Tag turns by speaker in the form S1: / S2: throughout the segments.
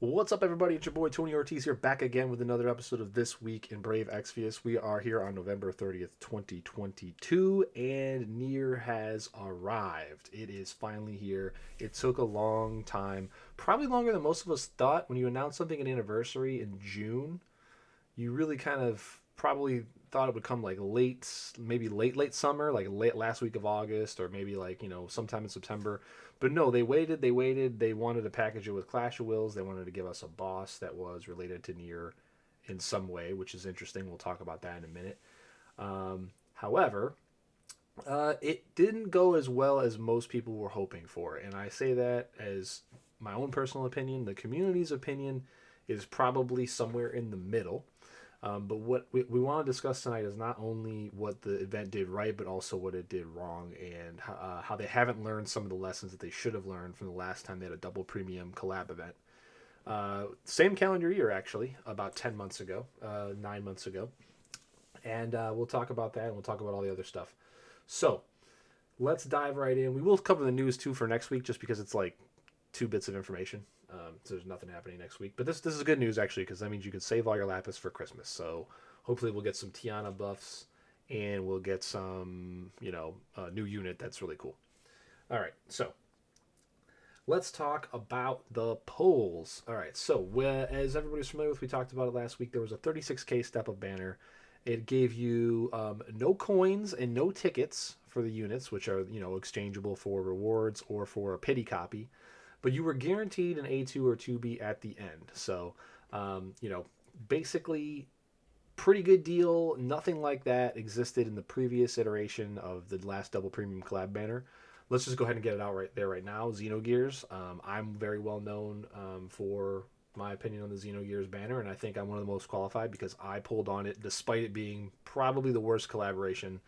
S1: What's up, everybody? It's your boy Tony Ortiz here, back again with another episode of This Week in Brave Exvius. We are here on November 30th, 2022, and Nier has arrived. It is finally here. It took a long time, probably longer than most of us thought. When you announce something an anniversary in June, you really kind of probably thought it would come like late, maybe late summer, like late last week of August, or maybe like sometime in September. But no, they waited. They wanted to package it with Clash of Wills. They wanted to give us a boss that was related to Nier in some way, which is interesting. We'll talk about that in a minute. However, it didn't go as well as most people were hoping for, and I say that as my own personal opinion. The community's opinion is probably somewhere in the middle. But what we want to discuss tonight is not only what the event did right, but also what it did wrong, and how they haven't learned some of the lessons that they should have learned from the last time they had a double premium collab event. Same calendar year, actually, about 10 months ago, 9 months ago. And we'll talk about that, and we'll talk about all the other stuff. So let's dive right in. We will cover the news, too, for next week, just because it's like 2 bits of information. So there's nothing happening next week. But this is good news, actually, because that means you can save all your Lapis for Christmas. So hopefully we'll get some Tiana buffs, and we'll get some, new unit that's really cool. All right, so let's talk about the polls. All right, so as everybody's familiar with, we talked about it last week. There was a 36K step-up banner. It gave you no coins and no tickets for the units, which are, exchangeable for rewards or for a pity copy. But you were guaranteed an A2 or 2B at the end. So, basically, pretty good deal. Nothing like that existed in the previous iteration of the last double premium collab banner. Let's just go ahead and get it out right there right now. Xenogears. I'm very well known for my opinion on the Xenogears banner, and I think I'm one of the most qualified because I pulled on it despite it being probably the worst collaboration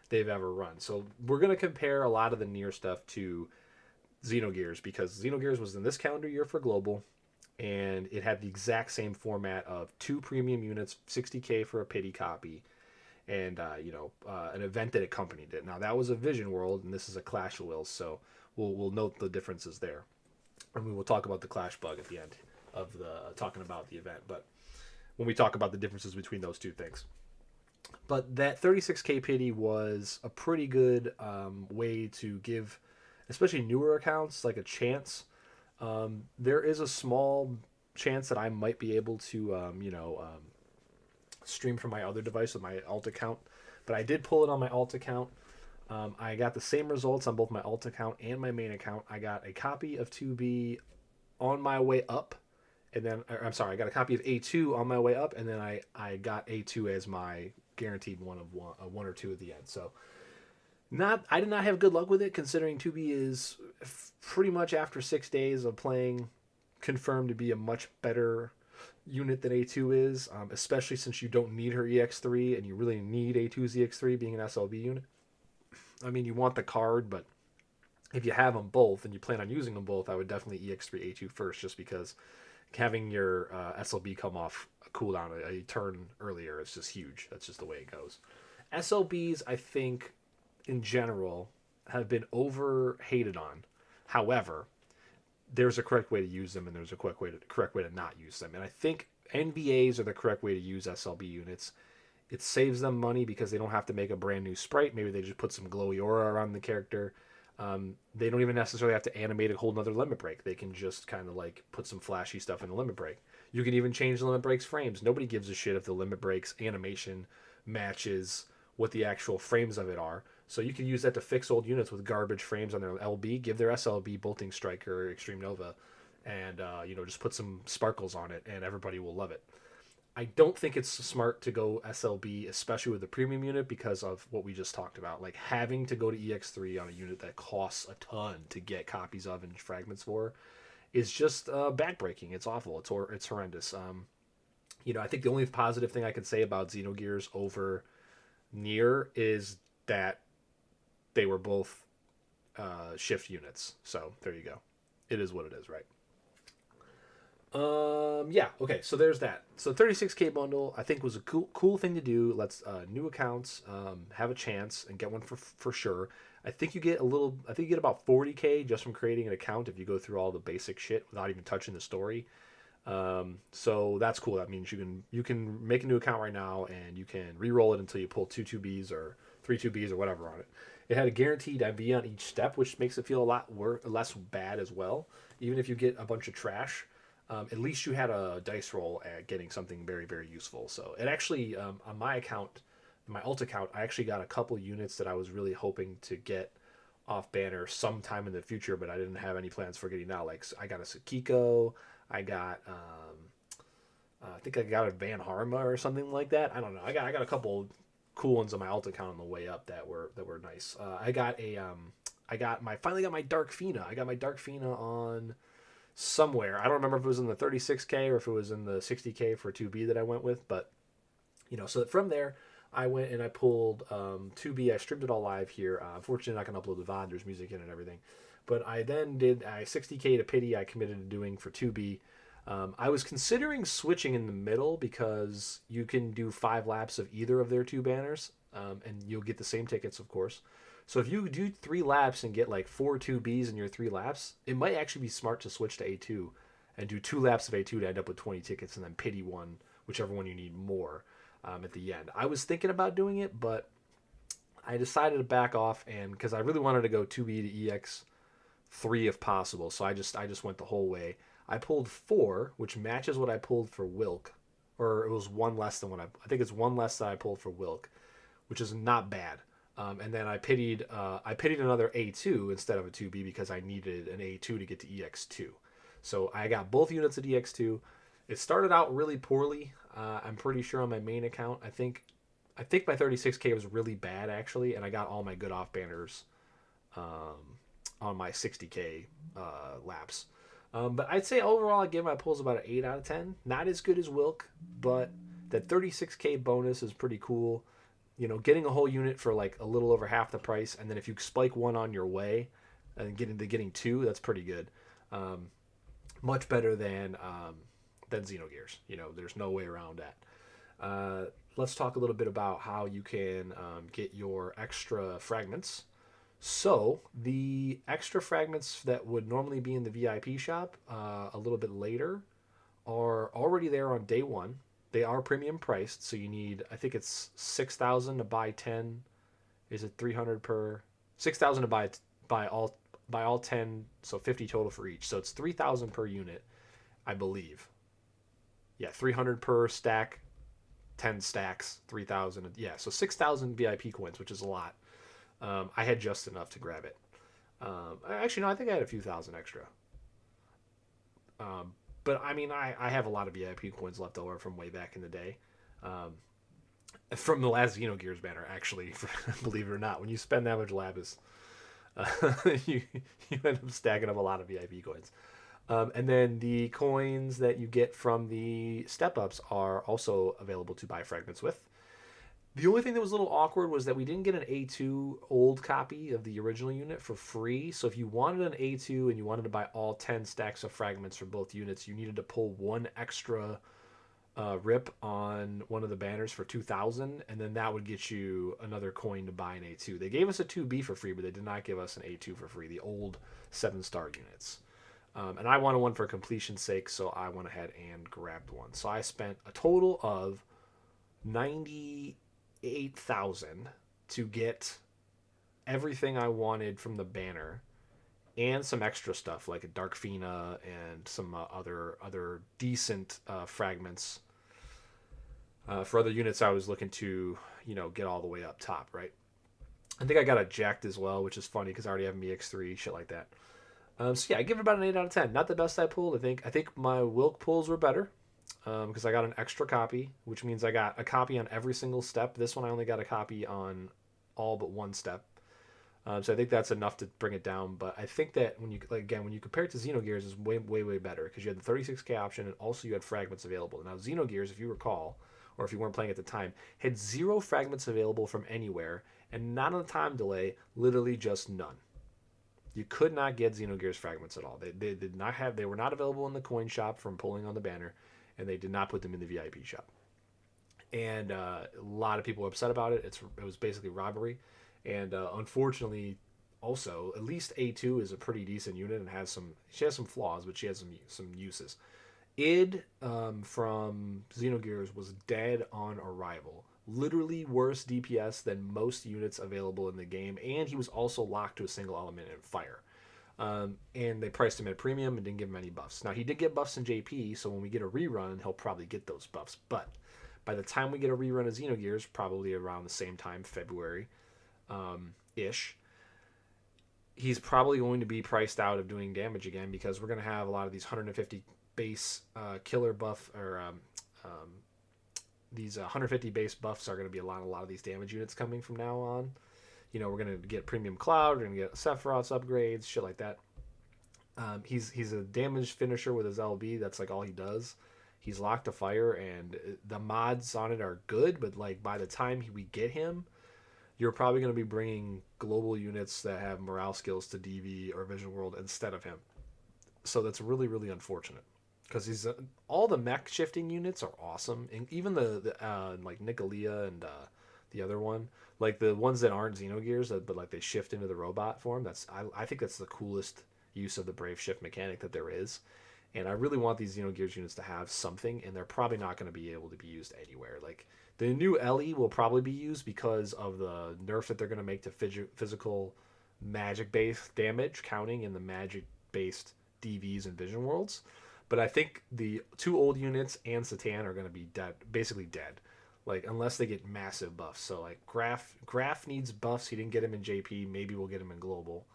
S1: they've ever run. So we're going to compare a lot of the Nier stuff to Xenogears because Xenogears was in this calendar year for global, and it had the exact same format of 2 premium units, 60K for a pity copy, and an event that accompanied it. Now that was a Vision World, and this is a Clash of Wills, so we'll note the differences there, and we will talk about the Clash bug at the end of the talking about the event. But when we talk about the differences between those two things. But that 36K pity was a pretty good way to give, especially newer accounts, like a chance. There is a small chance that I might be able to, stream from my other device with my alt account, but I did pull it on my alt account. I got the same results on both my alt account and my main account. I got a copy of 2B on my way up, and then I'm sorry, I got a copy of A2 on my way up, and then I got A2 as my guaranteed one or two at the end. So I did not have good luck with it, considering 2B is pretty much after 6 days of playing confirmed to be a much better unit than A2 is, especially since you don't need her EX3 and you really need A2's EX3 being an SLB unit. I mean, you want the card, but if you have them both and you plan on using them both, I would definitely EX3 A2 first, just because having your SLB come off a cooldown a turn earlier is just huge. That's just the way it goes. SLBs, I think, in general, have been over hated on. However, there's a correct way to use them, and there's a correct way to not use them. And I think NVAs are the correct way to use SLB units. It saves them money because they don't have to make a brand new sprite. Maybe they just put some glowy aura around the character. They don't even necessarily have to animate a whole nother limit break. They can just kind of like put some flashy stuff in the limit break. You can even change the limit break's frames. Nobody gives a shit if the limit break's animation matches what the actual frames of it are. So you can use that to fix old units with garbage frames on their LB, give their SLB Bolting Strike or Extreme Nova, and just put some sparkles on it, and everybody will love it. I don't think it's smart to go SLB, especially with the premium unit, because of what we just talked about. Like having to go to EX3 on a unit that costs a ton to get copies of and fragments for is just backbreaking. It's awful. It's horrendous. I think the only positive thing I can say about Xenogears over Nier is that they were both shift units. So there you go. It is what it is, right? Yeah, okay, so there's that. So 36K bundle, I think, was a cool thing to do. Let's new accounts have a chance and get one for sure. I think you get about 40K just from creating an account if you go through all the basic shit without even touching the story. So that's cool. That means you can make a new account right now, and you can re-roll it until you pull two 2Bs or three 2Bs or whatever on it. It had a guaranteed IV on each step, which makes it feel a lot less bad as well. Even if you get a bunch of trash, at least you had a dice roll at getting something very, very useful. So it actually, on my account, my alt account, I actually got a couple units that I was really hoping to get off banner sometime in the future, but I didn't have any plans for getting now. Like I got a Sakiko, I got I think I got a Van Harma or something like that. I don't know. I got a couple cool ones on my alt account on the way up that were nice. I finally got my Dark Fina. I got my Dark Fina on somewhere. I don't remember if it was in the 36K or if it was in the 60K for 2B that I went with, but so from there I went and I pulled 2B. I streamed it all live here. Unfortunately, not going to upload the VOD. There's music in it and everything. But I then did a 60K to pity I committed to doing for 2B. I was considering switching in the middle because you can do 5 laps of either of their 2 banners, and you'll get the same tickets, of course. So if you do 3 laps and get like 4 2Bs in your 3 laps, it might actually be smart to switch to A2 and do 2 laps of A2 to end up with 20 tickets and then pity one, whichever one you need more at the end. I was thinking about doing it, but I decided to back off, and because I really wanted to go 2B to EX3 if possible, so I just went the whole way. I pulled 4, which matches what I pulled for Wilk, or it was one less than what I think it's one less than I pulled for Wilk, which is not bad. And then I pitied another A2 instead of a 2B because I needed an A2 to get to EX2. So I got both units at EX2. It started out really poorly. I'm pretty sure on my main account. I think my 36K was really bad actually, and I got all my good off banners on my 60K laps. But I'd say overall, I give my pulls about an 8 out of 10. Not as good as Wilk, but that 36K bonus is pretty cool. Getting a whole unit for like a little over half the price, and then if you spike one on your way and getting 2, that's pretty good. Much better than Xenogears. There's no way around that. Let's talk a little bit about how you can get your extra fragments. So the extra fragments that would normally be in the VIP shop a little bit later are already there on day 1. They are premium priced, so you need, I think it's 6,000 to buy 10. Is it 300 per? 6,000 to buy all 10, so 50 total for each. So it's 3,000 per unit, I believe. Yeah, 300 per stack, 10 stacks, 3,000. Yeah, so 6,000 VIP coins, which is a lot. I had just enough to grab it. Actually, no, I think I had a few thousand extra. But I mean, I have a lot of VIP coins left over from way back in the day. From the last Xenogears banner, actually, believe it or not. When you spend that much Lapis, you end up stacking up a lot of VIP coins. And then the coins that you get from the step-ups are also available to buy fragments with. The only thing that was a little awkward was that we didn't get an A2 old copy of the original unit for free. So if you wanted an A2 and you wanted to buy all 10 stacks of fragments for both units, you needed to pull one extra rip on one of the banners for 2,000, and then that would get you another coin to buy an A2. They gave us a 2B for free, but they did not give us an A2 for free, the old 7-star units. And I wanted one for completion's sake, so I went ahead and grabbed one. So I spent a total of 98,000 to get everything I wanted from the banner and some extra stuff like a Dark Fina and some other decent fragments for other units I was looking to get all the way up top, right? I think I got a Jacked as well, which is funny because I already have EX3, shit like that. So yeah, I give it about an 8 out of 10. Not the best I pulled. I think my Wilk pulls were better. Because I got an extra copy, which means I got a copy on every single step. This one I only got a copy on all but one step. So I think that's enough to bring it down. But I think that when you compare it to Xenogears, it's way, way, way better because you had the 36K option and also you had fragments available. Now Xenogears, if you recall, or if you weren't playing at the time, had 0 fragments available from anywhere and not on a time delay, literally just none. You could not get Xenogears fragments at all. They were not available in the coin shop from pulling on the banner, and they did not put them in the VIP shop. And a lot of people were upset about it. It was basically robbery. And unfortunately, also, at least A2 is a pretty decent unit and she has some flaws, but she has some uses. Id from Xenogears was dead on arrival. Literally worse DPS than most units available in the game, and he was also locked to a single element in fire. And they priced him at premium and didn't give him any buffs. Now, he did get buffs in JP, so when we get a rerun, he'll probably get those buffs. But by the time we get a rerun of Xenogears, probably around the same time, February ish, he's probably going to be priced out of doing damage again because we're going to have a lot of these 150 base killer buff or these 150 base buffs are going to be a lot of these damage units coming from now on. You know, we're going to get premium cloud, we're going to get Sephiroth's upgrades, shit like that. He's a damage finisher with his LB. That's like all he does. He's locked to fire, and the mods on it are good, but like by the time we get him, you're probably going to be bringing global units that have morale skills to DV or Vision World instead of him. So that's really, really unfortunate because he's all the mech shifting units are awesome, and even the like Nicolia and the other one, like the ones that aren't Xenogears, but like they shift into the robot form. I think that's the coolest use of the Brave Shift mechanic that there is. And I really want these Xenogears units to have something, and they're probably not going to be able to be used anywhere. Like the new Ellie will probably be used because of the nerf that they're going to make to physical magic-based damage, counting in the magic-based DVs and Vision Worlds. But I think the two old units and Satan are going to be dead, basically dead. Like unless they get massive buffs. So like Graf needs buffs. He didn't get him in JP. Maybe we'll get him in Global.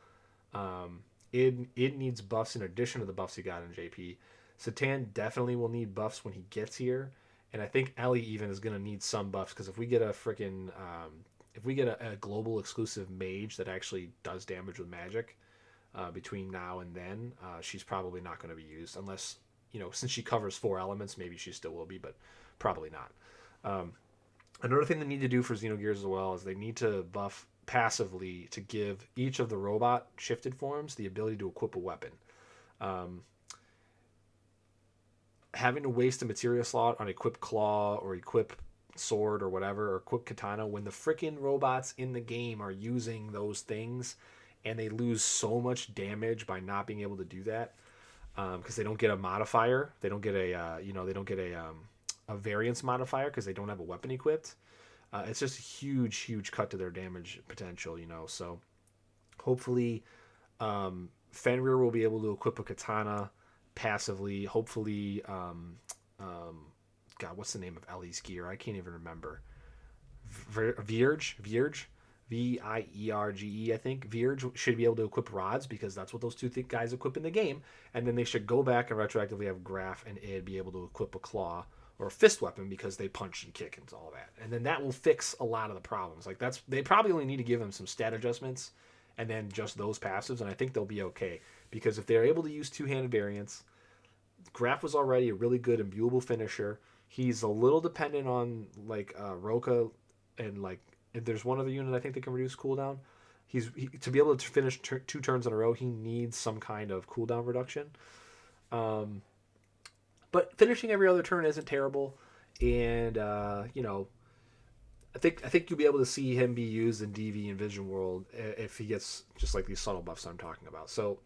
S1: It needs buffs in addition to the buffs he got in JP. Satan definitely will need buffs when he gets here, and I think Ellie even is going to need some buffs because if we get a global exclusive mage that actually does damage with magic between now and then, she's probably not going to be used unless since she covers 4 elements, maybe she still will be, but probably not. Another thing they need to do for Xenogears as well is they need to buff passively to give each of the robot shifted forms the ability to equip a weapon. Having to waste a materia slot on equip claw or equip sword or whatever, or equip katana when the freaking robots in the game are using those things and they lose so much damage by not being able to do that because they don't get a modifier, they don't get a variance modifier because they don't have a weapon equipped. It's just a huge cut to their damage potential, So hopefully, Fenrir will be able to equip a katana passively. Hopefully, God, what's the name of Ellie's gear? I can't even remember. Vierge, Vierge, I think. Vierge should be able to equip rods because that's what those two guys equip in the game. And then they should go back and retroactively have Graf and Id be able to equip a claw or a fist weapon because they punch and kick and all that. And then that will fix a lot of the problems. Like they probably only need to give them some stat adjustments and then just those passives, and I think they'll be okay. Because if they're able to use two-handed variants, Graf was already a really good imbuable finisher. He's a little dependent on like Roka and like if there's one other unit I think that can reduce cooldown. To be able to finish 2 turns in a row, he needs some kind of cooldown reduction. But finishing every other turn isn't terrible, and I think you'll be able to see him be used in DV and Vision World if he gets just like these subtle buffs I'm talking about. So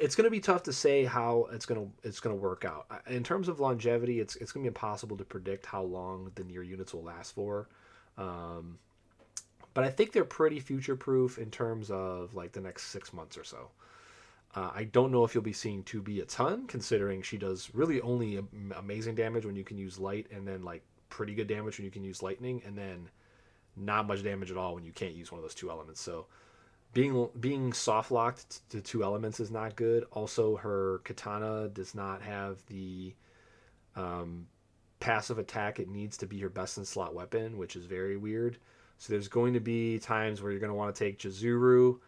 S1: it's going to be tough to say how it's going to work out. In terms of longevity, it's going to be impossible to predict how long the Nier units will last for. But I think they're pretty future proof in terms of like the next 6 months or so. I don't know if you'll be seeing 2B a ton, considering she does really only amazing damage when you can use light, and then like pretty good damage when you can use lightning, and then not much damage at all when you can't use one of those 2 elements. So being soft locked to 2 elements is not good. Also, her katana does not have the passive attack it needs to be her best in slot weapon, which is very weird. So there's going to be times where you're going to want to take Chizuru,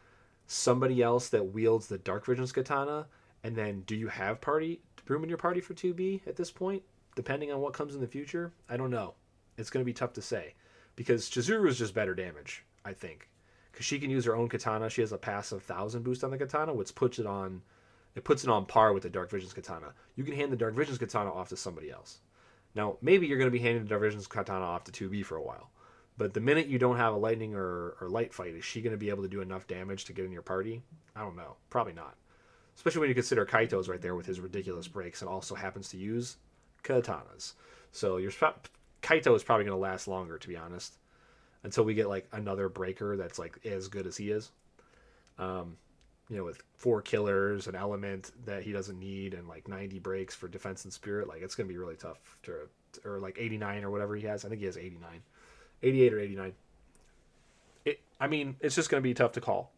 S1: somebody else that wields the Dark Vision's katana, and then do you have room in your party for 2B at this point? Depending on what comes in the future, I don't know. It's going to be tough to say because Chizuru is just better damage, I think, because she can use her own katana. She has a passive 1,000 boost on the katana, which puts it on par with the Dark Vision's katana. You can hand the Dark Vision's katana off to somebody else. Now, maybe you're going to be handing the Dark Vision's katana off to 2B for a while. But the minute you don't have a lightning or light fight, is she going to be able to do enough damage to get in your party? I don't know. Probably not. especially when you consider Kaito's right there with his ridiculous breaks and also happens to use katanas. So Kaito is probably going to last longer, to be honest, until we get like another breaker that's like as good as he is. With 4 killers, an element that he doesn't need, and like 90 breaks for defense and spirit, like it's going to be really tough or like 89 or whatever he has. I think he has 89, 88 or 89. It's just going to be tough to call.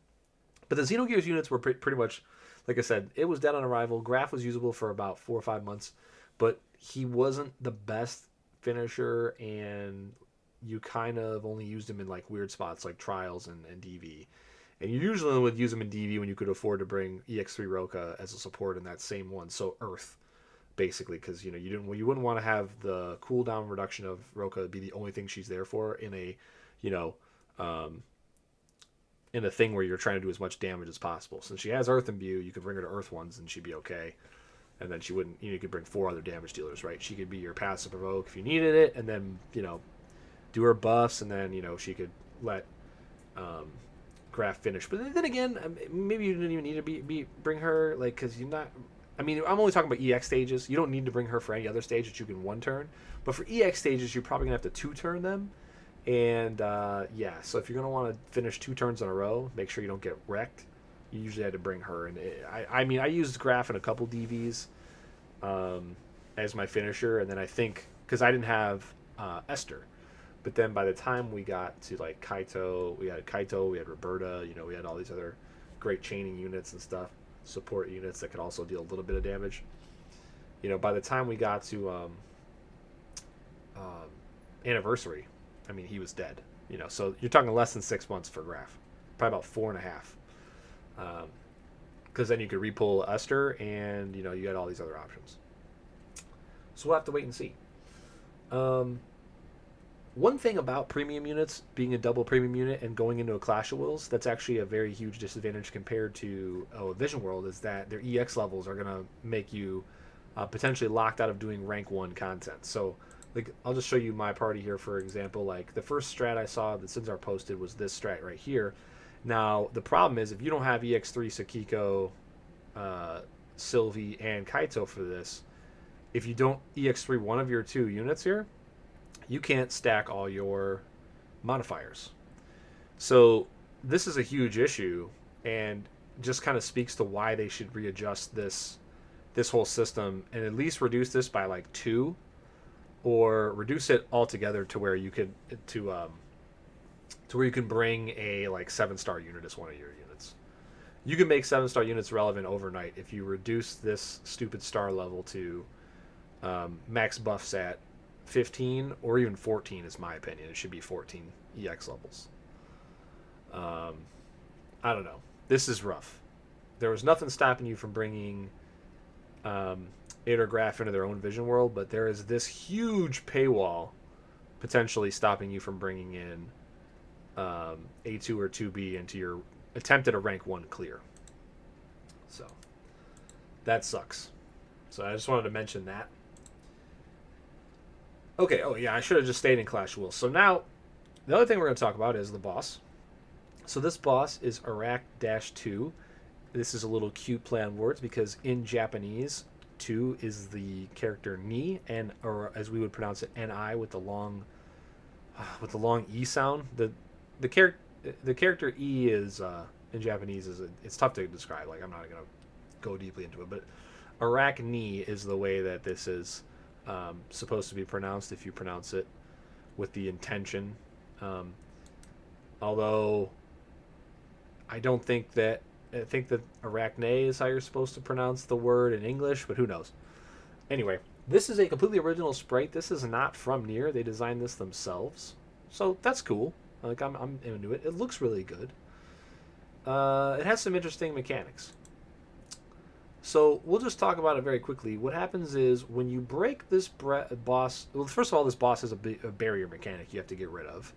S1: But the Xenogears units were pretty much, like I said, it was dead on arrival. Graf was usable for about 4 or 5 months, but he wasn't the best finisher, and you kind of only used him in like weird spots like trials and DV. And you usually would use him in DV when you could afford to bring EX3 Roka as a support in that same one. So Earth, basically, because you wouldn't want to have the cooldown reduction of Roka be the only thing she's there for in a, in a thing where you're trying to do as much damage as possible. Since she has Earth Imbue, you could bring her to Earth ones and she'd be okay. And then she wouldn't. You could bring 4 other damage dealers, right? She could be your passive provoke if you needed it, and then do her buffs, and then she could let Graf finish. But then again, maybe you didn't even need to bring her, like, because you're not. I'm only talking about EX stages. You don't need to bring her for any other stage that you can 1-turn. But for EX stages, you're probably gonna have to 2-turn them. And so if you're gonna want to finish 2 turns in a row, make sure you don't get wrecked. You usually had to bring her, and I used Graf in a couple DVs as my finisher, and then I think because I didn't have Esther. But then by the time we got to like Kaito, we had Roberta, we had all these other great chaining units and stuff, support units that could also deal a little bit of damage. By the time we got to Anniversary, he was dead. So you're talking less than 6 months for Graf, probably about 4.5. Because then you could repull Esther, and you had all these other options. So we'll have to wait and see. One thing about premium units being a double premium unit and going into a Clash of Wills, that's actually a very huge disadvantage compared to Vision World, is that their EX levels are going to make you potentially locked out of doing rank 1 content. So, like, I'll just show you my party here, for example. Like, the first strat I saw that Sinzar posted was this strat right here. Now, the problem is, if you don't have EX3 Sakiko, Sylvie, and Kaito for this, if you don't EX3 one of your 2 units here, you can't stack all your modifiers. So this is a huge issue, and just kind of speaks to why they should readjust this whole system and at least reduce this by like 2, or reduce it altogether to where you could to where you can bring a like 7-star unit as one of your units. You can make 7-star units relevant overnight if you reduce this stupid star level to max buffs at 15 or even 14 is my opinion. It should be 14 EX levels. I don't know. This is rough. There was nothing stopping you from bringing Graf into their own Vision World, but there is this huge paywall potentially stopping you from bringing in A2 or 2B into your attempt at a rank 1 clear. So that sucks. So I just wanted to mention that. Okay, I should have just stayed in Clash of Wills. So now, the other thing we're going to talk about is the boss. So this boss is Arak-2. This is a little cute play on words because in Japanese, 2 is the character ni, or as we would pronounce it, ni with the long e sound. The character e is in Japanese it's tough to describe. Like, I'm not going to go deeply into it, but Arak-ni is the way that this is supposed to be pronounced if you pronounce it with the intention. Although I think that Arachne is how you're supposed to pronounce the word in English, but who knows. Anyway, this is a completely original sprite. This is not from Nier. They designed this themselves. So that's cool. Like, I'm into it. It looks really good. It has some interesting mechanics. So we'll just talk about it very quickly. What happens is when you break this boss... Well, first of all, this boss has a barrier mechanic you have to get rid of.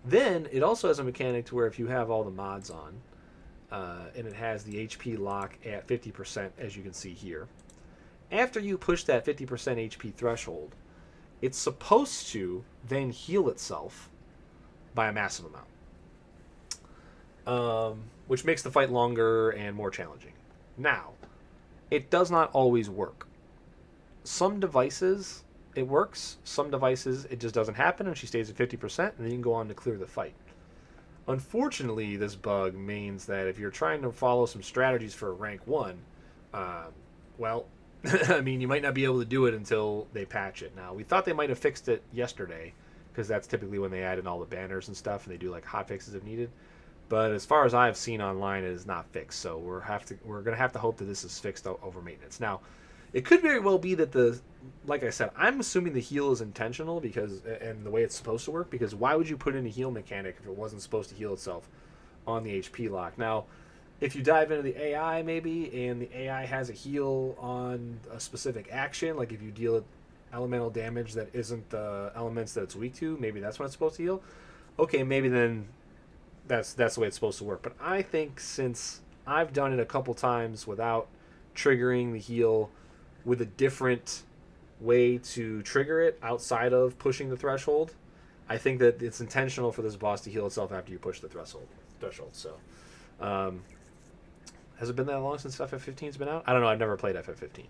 S1: Then it also has a mechanic to where if you have all the mods on, and it has the HP lock at 50%, as you can see here. After you push that 50% HP threshold, it's supposed to then heal itself by a massive amount. Which makes the fight longer and more challenging. Now, It does not always work. Some devices it works. Some devices it just doesn't happen, and she stays at 50%, and then you can go on to clear the fight. Unfortunately, this bug means that if you're trying to follow some strategies for rank one, um, well, I mean, you might not be able to do it until they patch it. Now, we thought they might have fixed it yesterday, because that's typically when they add in all the banners and stuff, and they do like hot fixes if needed. But as far as I've seen online, it is not fixed. So we're gonna have to hope that this is fixed over maintenance. Now, it could very well be that like I said, I'm assuming the heal is intentional because and the way it's supposed to work. Because why would you put in a heal mechanic if it wasn't supposed to heal itself on the HP lock? Now, if you dive into the AI maybe, and the AI has a heal on a specific action, like if you deal elemental damage that isn't the elements that it's weak to, maybe that's when it's supposed to heal. Okay, maybe then that's the way it's supposed to work. But I think since I've done it a couple times without triggering the heal with a different way to trigger it outside of pushing the threshold, I think that it's intentional for this boss to heal itself after you push the threshold. So, has it been that long since FF15's been out? I don't know. I've never played FF15.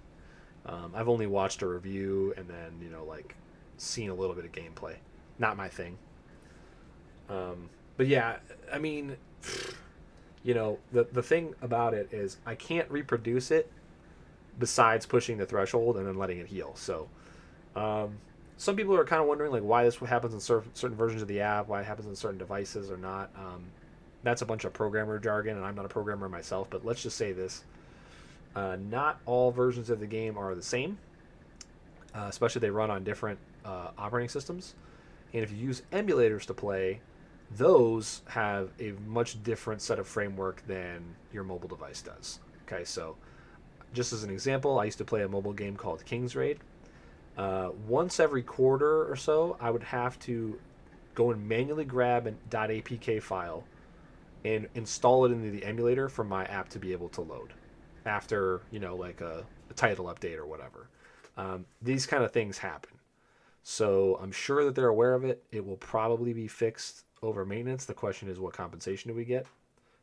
S1: I've only watched a review and then like seen a little bit of gameplay. Not my thing. But yeah, I mean, the thing about it is I can't reproduce it besides pushing the threshold and then letting it heal. So some people are kind of wondering like why this happens in certain versions of the app, why it happens on certain devices or not. That's a bunch of programmer jargon, and I'm not a programmer myself, but let's just say this. Not all versions of the game are the same, especially they run on different operating systems. And if you use emulators to play, those have a much different set of framework than your mobile device does. Okay, so just as an example, I used to play a mobile game called King's Raid. Once every quarter or so, I would have to go and manually grab a .apk file and install it into the emulator for my app to be able to load after, like a title update or whatever. These kind of things happen. So I'm sure that they're aware of it. It will probably be fixed over maintenance. The question is, what compensation do we get?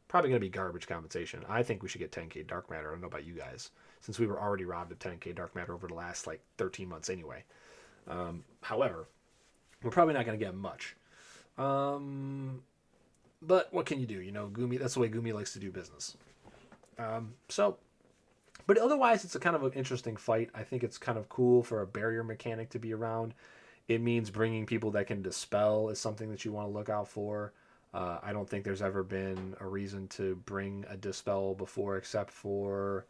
S1: Probably going to be garbage compensation. I think we should get 10k dark matter. I don't know about you guys, since we were already robbed of 10k dark matter over the last 13 months anyway. However, we're probably not going to get much. But what can you do? Gumi. That's the way Gumi likes to do business. But otherwise, it's a kind of an interesting fight. I think it's kind of cool for a barrier mechanic to be around. It means bringing people that can dispel is something that you want to look out for. I don't think there's ever been a reason to bring a dispel before, except for,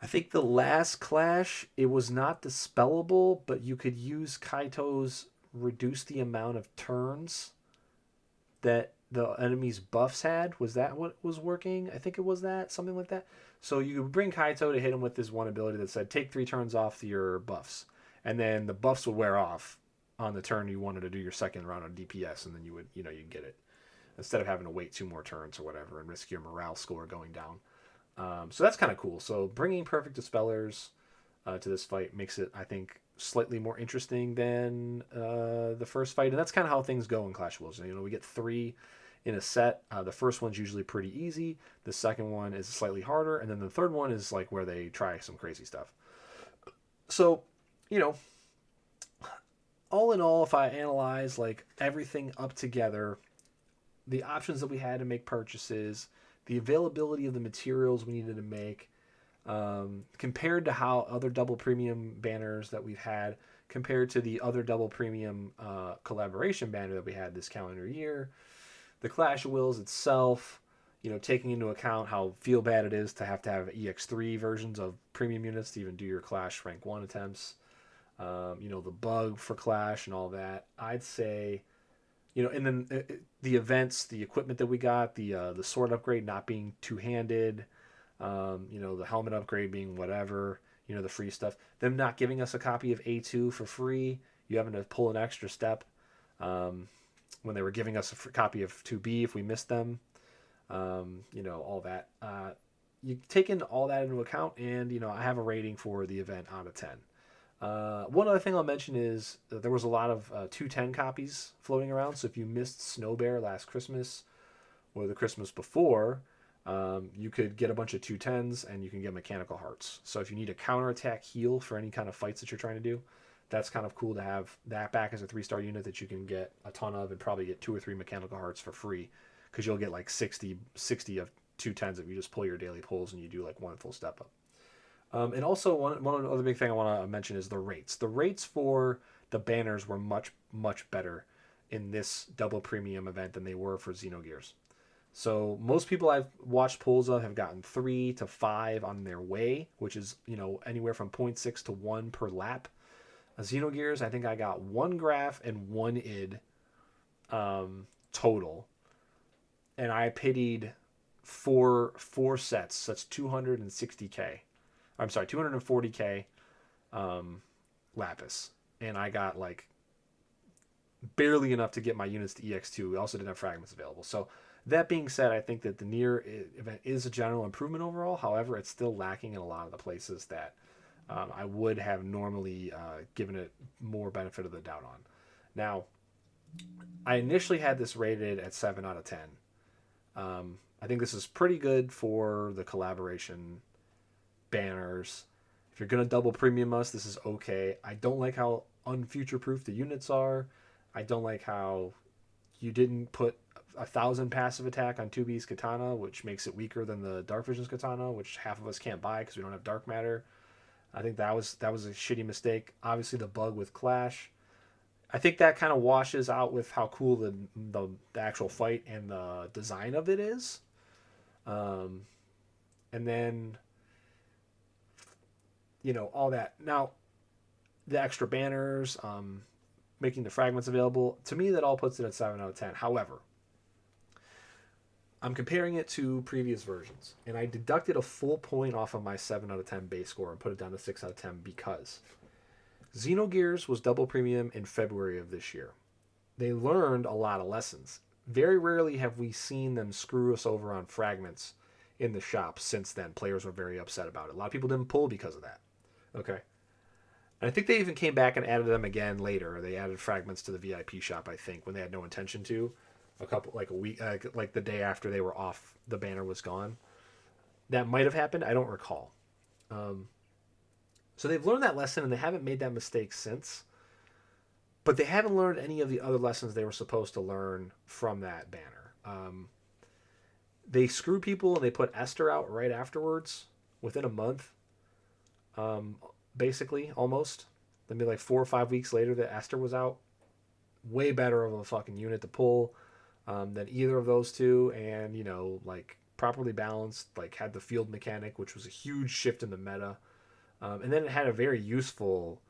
S1: I think the last clash, it was not dispellable, but you could use Kaito's reduce the amount of turns that the enemy's buffs had. Was that what was working? I think it was that, something like that. So you could bring Kaito to hit him with this one ability that said, take 3 turns off your buffs. And then the buffs would wear off on the turn you wanted to do your second round of DPS, and then you would, you'd get it. Instead of having to wait 2 more turns or whatever and risk your morale score going down. So that's kind of cool. So bringing perfect dispellers to this fight makes it, I think, slightly more interesting than the first fight. And that's kind of how things go in Clash of Wills. We get 3 in a set. The first one's usually pretty easy. The second one is slightly harder. And then the third one is like where they try some crazy stuff. So, all in all, if I analyze everything up together, the options that we had to make purchases, the availability of the materials we needed to make, compared to how other double premium banners that we've had, compared to the other double premium collaboration banner that we had this calendar year, the Clash of Wills itself, taking into account how feel bad it is to have EX3 versions of premium units to even do your Clash rank 1 attempts, the bug for Clash and all that, I'd say, and then the events, the equipment that we got, the sword upgrade not being two-handed, the helmet upgrade being whatever, the free stuff, them not giving us a copy of A2 for free, you having to pull an extra step, when they were giving us a copy of 2B if we missed them, all that. You take in all that into account, and, I have a rating for the event out of 10. One other thing I'll mention is that there was a lot of 210 copies floating around. So if you missed Snow Bear last Christmas or the Christmas before, You could get a bunch of 210s and you can get mechanical hearts. So if you need a counterattack heal for any kind of fights that you're trying to do, that's kind of cool to have that back as a 3-star unit that you can get a ton of and probably get 2 or 3 mechanical hearts for free because you'll get like 60 of 210s if you just pull your daily pulls and you do like one full step up. And also one other big thing I want to mention is the rates. The rates for the banners were much, much better in this double premium event than they were for Xenogears. So most people I've watched pulls of have gotten 3 to 5 on their way, which is, anywhere from 0.6 to 1 per lap. Xenogears, I think I got 1 graph and 1 id total. And I pitied four sets. So that's 260k. I'm sorry, 240k lapis. And I got like barely enough to get my units to EX2. We also didn't have fragments available. So that being said, I think that the Nier event is a general improvement overall. However, it's still lacking in a lot of the places that I would have normally given it more benefit of the doubt on. Now, I initially had this rated at 7 out of 10. I think this is pretty good for the collaboration banners. If you're going to double premium us, this is okay. I don't like how unfuture-proof the units are. I don't like how you didn't put 1,000 passive attack on 2B's katana, which makes it weaker than the Dark Vision's katana, which half of us can't buy because we don't have dark matter. I think that was a shitty mistake. Obviously, the bug with Clash. I think that kind of washes out with how cool the actual fight and the design of it is. And then, all that. Now, the extra banners, making the fragments available, to me, that all puts it at 7 out of 10. However, I'm comparing it to previous versions, and I deducted a full point off of my 7 out of 10 base score and put it down to 6 out of 10 because Xenogears was double premium in February of this year. They learned a lot of lessons. Very rarely have we seen them screw us over on fragments in the shop since then. Players were very upset about it. A lot of people didn't pull because of that. Okay. And I think they even came back and added them again later. They added fragments to the VIP shop, I think, when they had no intention to. A week, like the day after they were off, the banner was gone. That might have happened. I don't recall. So they've learned that lesson and they haven't made that mistake since. But they haven't learned any of the other lessons they were supposed to learn from that banner. They screw people and they put Esther out right afterwards, within a month. Basically, almost. Maybe like 4 or 5 weeks later that Esther was out. Way better of a fucking unit to pull than either of those two, and properly balanced, had the field mechanic, which was a huge shift in the meta, and then it had a very useful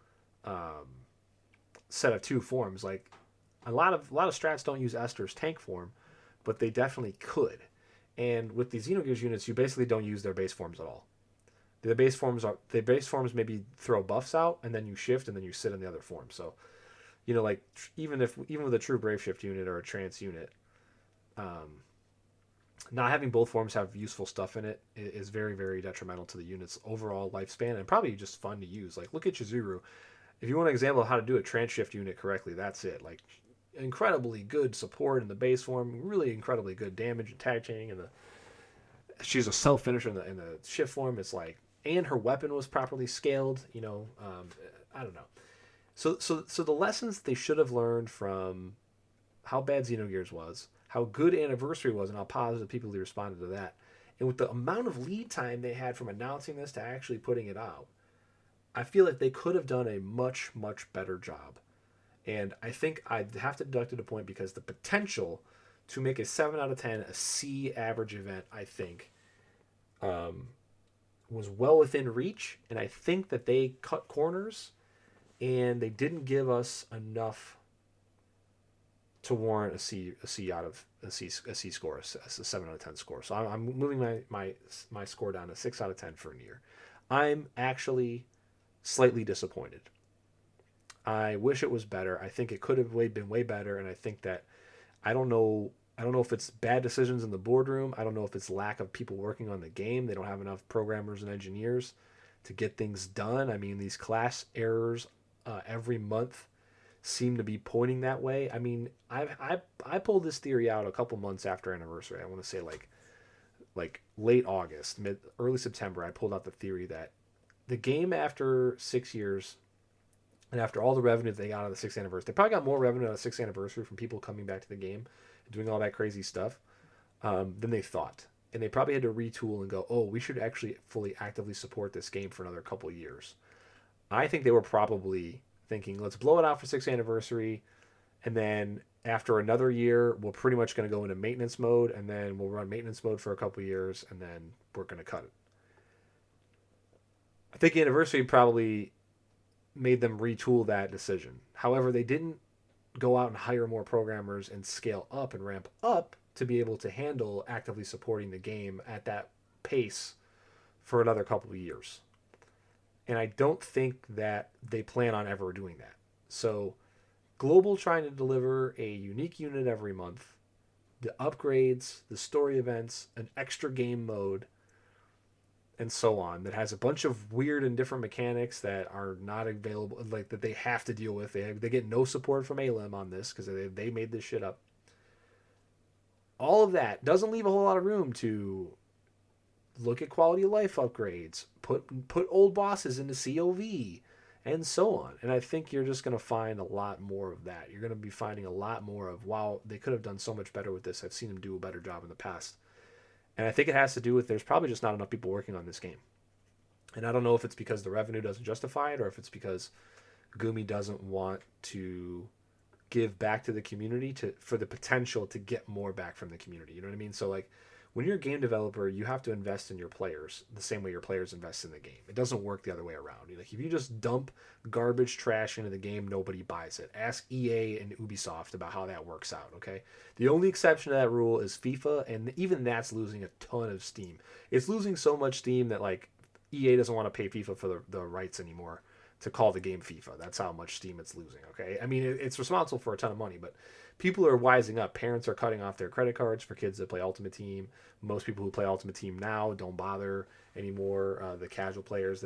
S1: set of 2 forms. Like a lot of strats don't use Esther's tank form, but they definitely could. And with the Xenogears units, you basically don't use their base forms at all. The base forms maybe throw buffs out, and then you shift, and then you sit in the other form. So even with a true Brave Shift unit or a Trance unit, not having both forms have useful stuff in it is very, very detrimental to the unit's overall lifespan and probably just fun to use. Like, look at Chizuru. If you want an example of how to do a Trance Shift unit correctly, that's it. Like, incredibly good support in the base form, really incredibly good damage and tag chaining, and she's a self finisher in the shift form. It's like, and her weapon was properly scaled. I don't know. So the lessons they should have learned from how bad Xenogears was, how good Anniversary was, and how positive people responded to that, and with the amount of lead time they had from announcing this to actually putting it out, I feel like they could have done a much, much better job. And I think I'd have to deduct it a point because the potential to make a 7 out of 10 a C average event, I think, was well within reach, and I think that they cut corners and they didn't give us enough to warrant a C score, a 7 out of 10 score. So I'm moving my score down to 6 out of 10 for Nier. I'm actually slightly disappointed. I wish it was better. I think it could have been way better, and I think that I don't know if it's bad decisions in the boardroom. I don't know if it's lack of people working on the game. They don't have enough programmers and engineers to get things done. I mean, these class errors every month seem to be pointing that way. I mean, I pulled this theory out a couple months after Anniversary. I want to say like like late August, early September, I pulled out the theory that the game after 6 years and after all the revenue they got out of the sixth anniversary, they probably got more revenue out of the sixth anniversary from people coming back to the game and doing all that crazy stuff than they thought. And they probably had to retool and go, oh, we should actually fully actively support this game for another couple of years. I think they were probably thinking, let's blow it out for sixth anniversary, and then after another year, we're pretty much going to go into maintenance mode, and then we'll run maintenance mode for a couple of years, and then we're going to cut it. I think anniversary probably made them retool that decision. However, they didn't go out and hire more programmers and scale up and ramp up to be able to handle actively supporting the game at that pace for another couple of years. And I don't think that they plan on ever doing that. So Global trying to deliver a unique unit every month, the upgrades, the story events, an extra game mode, and so on, that has a bunch of weird and different mechanics that are not available, like that they have to deal with. They get no support from ALIM on this because they made this shit up. All of that doesn't leave a whole lot of room to look at quality of life upgrades, put old bosses into COV, and so on. And I think you're just going to find a lot more of that. You're going to be finding a lot more of, wow, they could have done so much better with this. I've seen them do a better job in the past. And I think it has to do with there's probably just not enough people working on this game. And I don't know if it's because the revenue doesn't justify it or if it's because Gumi doesn't want to give back to the community for the potential to get more back from the community. You know what I mean? So like when you're a game developer, you have to invest in your players the same way your players invest in the game. It doesn't work the other way around. Like if you just dump garbage trash into the game, nobody buys it. Ask EA and Ubisoft about how that works out, okay? The only exception to that rule is FIFA, and even that's losing a ton of steam. It's losing so much steam that like EA doesn't want to pay FIFA for the rights anymore to call the game FIFA. That's how much steam it's losing, okay? I mean, it's responsible for a ton of money, but people are wising up. Parents are cutting off their credit cards for kids that play Ultimate Team. Most people who play Ultimate Team now don't bother anymore. The casual players,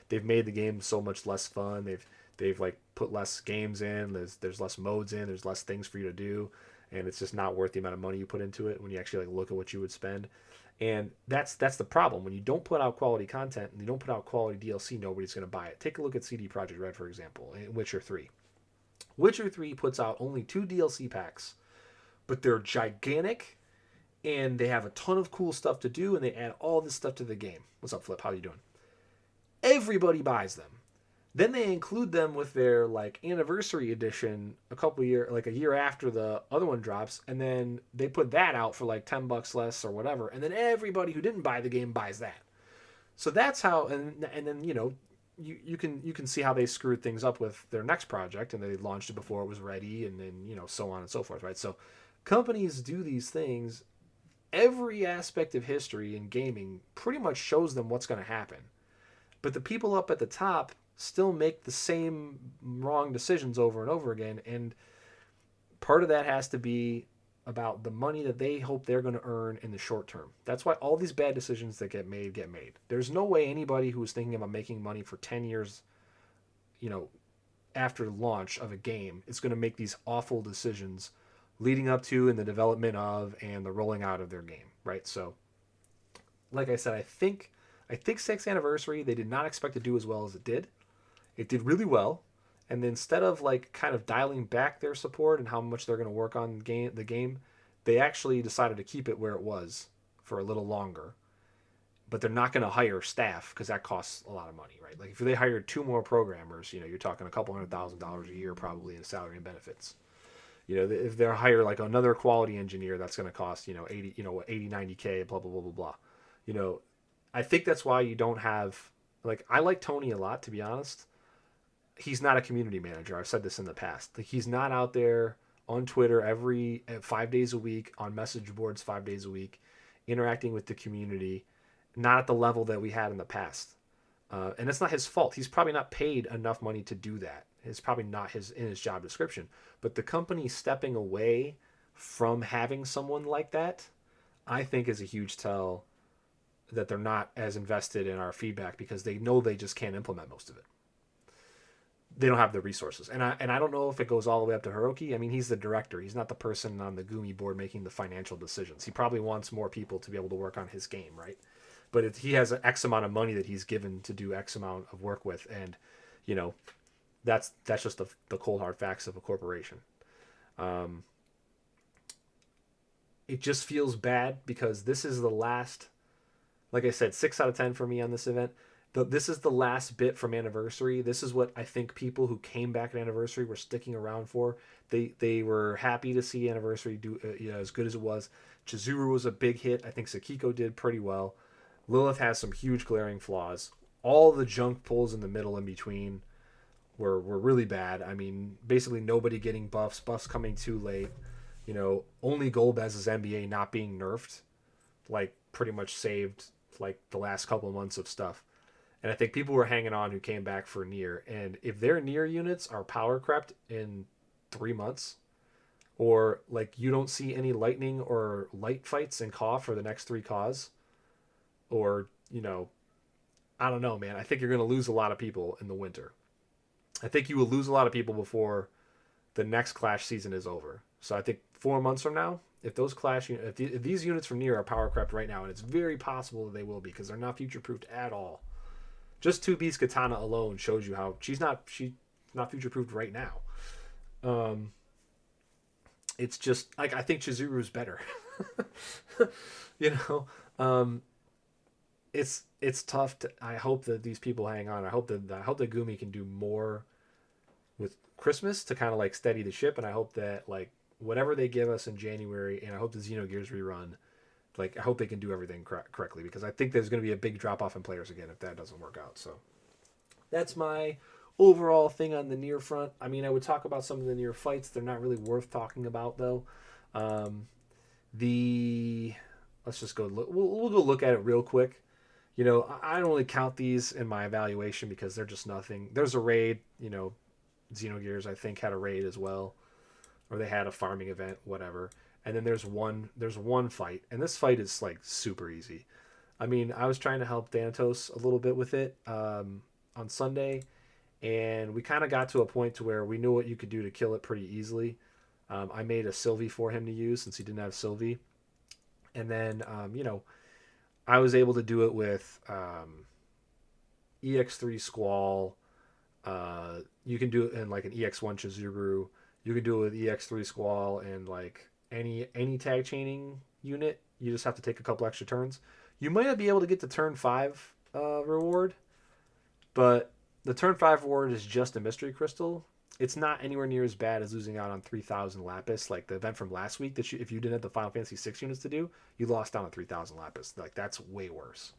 S1: they've made the game so much less fun. They've like put less games in. There's less modes in. There's less things for you to do, and it's just not worth the amount of money you put into it when you actually like look at what you would spend. And that's the problem. When you don't put out quality content and you don't put out quality DLC, nobody's going to buy it. Take a look at CD Projekt Red, for example, in Witcher 3. Witcher 3 puts out only 2 DLC packs, but they're gigantic, and they have a ton of cool stuff to do, and they add all this stuff to the game. What's up, Flip? How you doing? Everybody buys them. Then they include them with their like anniversary edition a year after the other one drops, and then they put that out for like $10 less or whatever, and then everybody who didn't buy the game buys that. So that's how, and then you can see how they screwed things up with their next project, and they launched it before it was ready, and then so on and so forth, right? So companies do these things. Every aspect of history in gaming pretty much shows them what's going to happen, but the people up at the top still make the same wrong decisions over and over again, and part of that has to be about the money that they hope they're going to earn in the short term. That's why all these bad decisions that get made. There's no way anybody who is thinking about making money for 10 years, after launch of a game is going to make these awful decisions leading up to and the development of and the rolling out of their game, right? So like I said, I think 6th anniversary, they did not expect to do as well as it did. It did really well, and then instead of like kind of dialing back their support and how much they're going to work on the game, they actually decided to keep it where it was for a little longer. But they're not going to hire staff because that costs a lot of money, right? Like if they hired 2 more programmers, you're talking a couple $100,000 a year probably in salary and benefits. If they hire like another quality engineer, that's going to cost 80 90K, blah blah blah blah blah. I think that's why you don't have, like, I like Tony a lot, to be honest. He's not a community manager. I've said this in the past. Like, he's not out there on Twitter 5 days a week, on message boards 5 days a week, interacting with the community, not at the level that we had in the past. And it's not his fault. He's probably not paid enough money to do that. It's probably not in his job description. But the company stepping away from having someone like that, I think is a huge tell that they're not as invested in our feedback because they know they just can't implement most of it. they don't have the resources. And I don't know if it goes all the way up to Hiroki. I mean, he's the director. He's not the person on the Gumi board making the financial decisions. He probably wants more people to be able to work on his game, right? But he has an X amount of money that he's given to do X amount of work with, and you know, that's just the cold hard facts of a corporation. Um, it just feels bad because this is the last, like I said, 6 out of 10 for me on this event. This is the last bit from Anniversary. This is what I think people who came back at Anniversary were sticking around for. They were happy to see Anniversary do as good as it was. Chizuru was a big hit. I think Sakiko did pretty well. Lilith has some huge glaring flaws. All the junk pulls in the middle in between were really bad. I mean, basically nobody getting buffs coming too late. Only Golbez's NBA not being nerfed, like pretty much saved like the last couple of months of stuff. And I think people were hanging on who came back for Nier. And if their Nier units are power crept in 3 months, or like you don't see any lightning or light fights in Caw for the next 3 Caws, or, I don't know, man. I think you're going to lose a lot of people in the winter. I think you will lose a lot of people before the next Clash season is over. So I think 4 months from now, if those Clash, if these units from Nier are power crept right now, and it's very possible that they will be because they're not future proofed at all. Just 2B's Katana alone shows you how she's not future proofed right now. It's just like I think Chizuru's better. It's tough. I hope that these people hang on. I hope that Gumi can do more with Christmas to kind of like steady the ship, and I hope that like whatever they give us in January, and I hope the Xenogears rerun, like I hope they can do everything correctly, because I think there's going to be a big drop off in players again if that doesn't work out. So that's my overall thing on the Nier front. I mean, I would talk about some of the Nier fights. They're not really worth talking about though. Let's just go. We'll go look at it real quick. I don't really count these in my evaluation because they're just nothing. There's a raid. Xenogears I think had a raid as well, or they had a farming event, whatever. And then there's one fight, and this fight is like super easy. I mean, I was trying to help Thanatos a little bit with it on Sunday, and we kind of got to a point to where we knew what you could do to kill it pretty easily. I made a Sylvie for him to use since he didn't have Sylvie, and then I was able to do it with EX3 Squall. You can do it in like an EX1 Chizuru. You can do it with EX3 Squall and like any tag chaining unit. You just have to take a couple extra turns. You might not be able to get the turn 5 reward, but the turn 5 reward is just a mystery crystal. It's not anywhere near as bad as losing out on 3,000 Lapis, like the event from last week. That if you didn't have the Final Fantasy 6 units to do, you lost out on 3,000 Lapis. Like that's way worse.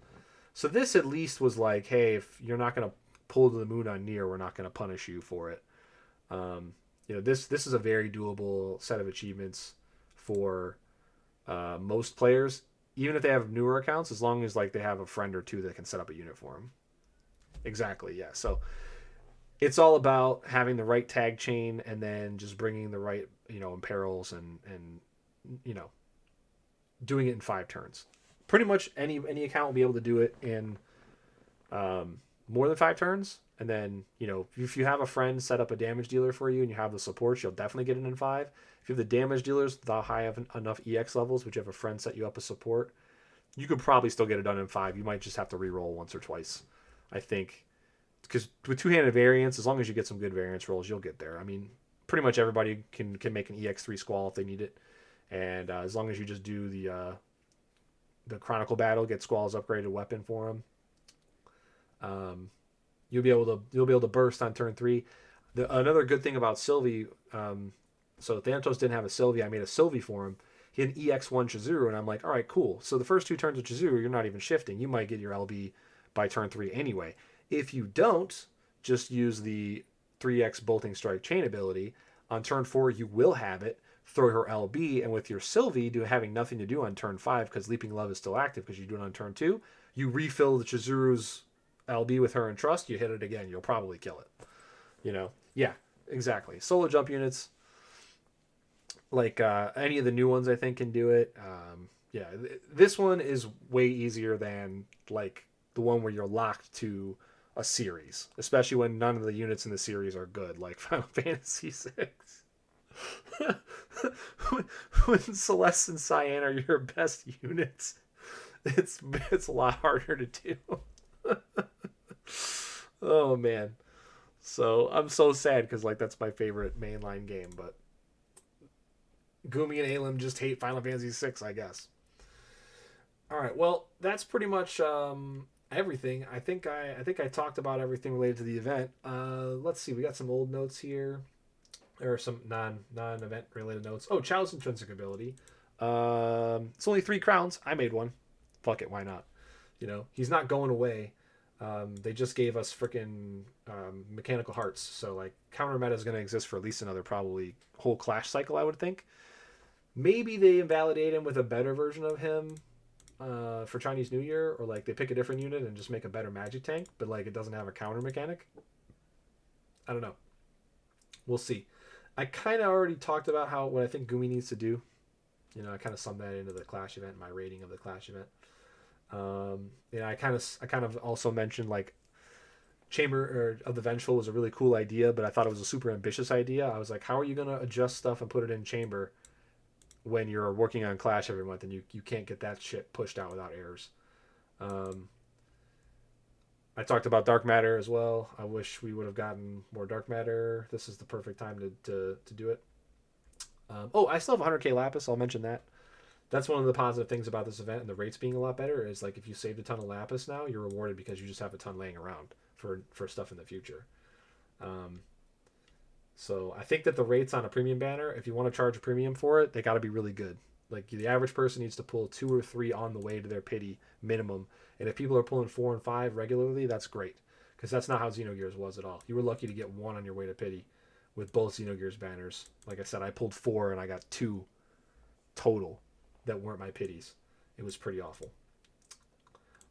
S1: So this at least was like, hey, if you're not gonna pull to the moon on Nier, we're not gonna punish you for it. This is a very doable set of achievements for most players, even if they have newer accounts, as long as like they have a friend or two that can set up a unit for them. Exactly, yeah. So it's all about having the right tag chain and then just bringing the right imperils and doing it in 5 turns. Pretty much any account will be able to do it in more than 5 turns. And then, if you have a friend set up a damage dealer for you and you have the support, you'll definitely get it in 5. If you have the damage dealers without high enough EX levels, but you have a friend set you up a support, you could probably still get it done in 5. You might just have to re-roll once or twice, I think. Because with two-handed variants, as long as you get some good variance rolls, you'll get there. I mean, pretty much everybody can make an EX3 Squall if they need it. And as long as you just do the Chronicle Battle, get Squall's upgraded weapon for them. You'll be able to burst on turn 3. Another good thing about Sylvie, so Thanatos didn't have a Sylvie. I made a Sylvie for him. He had an EX1 Chizuru, and I'm like, all right, cool. So the first 2 turns of Chizuru, you're not even shifting. You might get your LB by turn 3 anyway. If you don't, just use the 3x Bolting Strike chain ability. On turn 4, you will have it. Throw her LB, and with your Sylvie having nothing to do on turn 5 because Leaping Love is still active because you do it on turn 2, you refill the Chizuru's LB with her and Trust, you hit it again, you'll probably kill it. Yeah, exactly. Solo jump units, like any of the new ones I think can do it. This one is way easier than like the one where you're locked to a series, especially when none of the units in the series are good, like Final Fantasy VI. when Celeste and Cyan are your best units, it's a lot harder to do. Oh man. So I'm so sad because like that's my favorite mainline game, but Gumi and Alim just hate Final Fantasy VI, I guess. All right, well that's pretty much everything. I think I talked about everything related to the event. Let's see, we got some old notes here, or some non event related notes. Oh, Child's intrinsic ability. It's only 3 crowns. I made one. Fuck it, why not? He's not going away. They just gave us freaking mechanical hearts, so like counter meta is going to exist for at least another probably whole clash cycle, I would think. Maybe they invalidate him with a better version of him for Chinese New Year, or like they pick a different unit and just make a better magic tank, but like it doesn't have a counter mechanic. I don't know. We'll see. I kind of already talked about what I think Gumi needs to do. I kind of summed that into the Clash event, my rating of the Clash event. I kind of also mentioned like Chamber of the Vengeful was a really cool idea, but I thought it was a super ambitious idea. I was like, how are you going to adjust stuff and put it in Chamber when you're working on Clash every month and you can't get that shit pushed out without errors? I talked about dark matter as well. I wish we would have gotten more dark matter. This is the perfect time to do it. I still have 100k lapis. I'll mention that. That's one of the positive things about this event, and the rates being a lot better is like if you saved a ton of lapis now, you're rewarded because you just have a ton laying around for stuff in the future. So I think that the rates on a premium banner, if you want to charge a premium for it, they got to be really good. Like the average person needs to pull 2 or 3 on the way to their pity minimum, and if people are pulling 4 and 5 regularly, that's great, because that's not how Xenogears was at all. You were lucky to get 1 on your way to pity with both Xenogears banners. Like I said, I pulled 4 and I got 2 total that weren't my pities. It was pretty awful.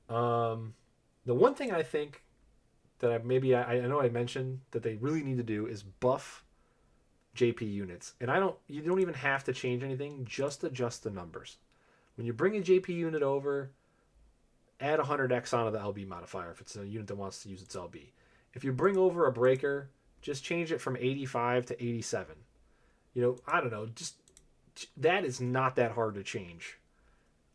S1: The one thing I think that I know I mentioned that they really need to do is buff JP units. And you don't even have to change anything, just adjust the numbers. When you bring a JP unit over, add 100x onto the LB modifier if it's a unit that wants to use its LB. If you bring over a breaker, just change it from 85 to 87. I don't know, just that is not that hard to change.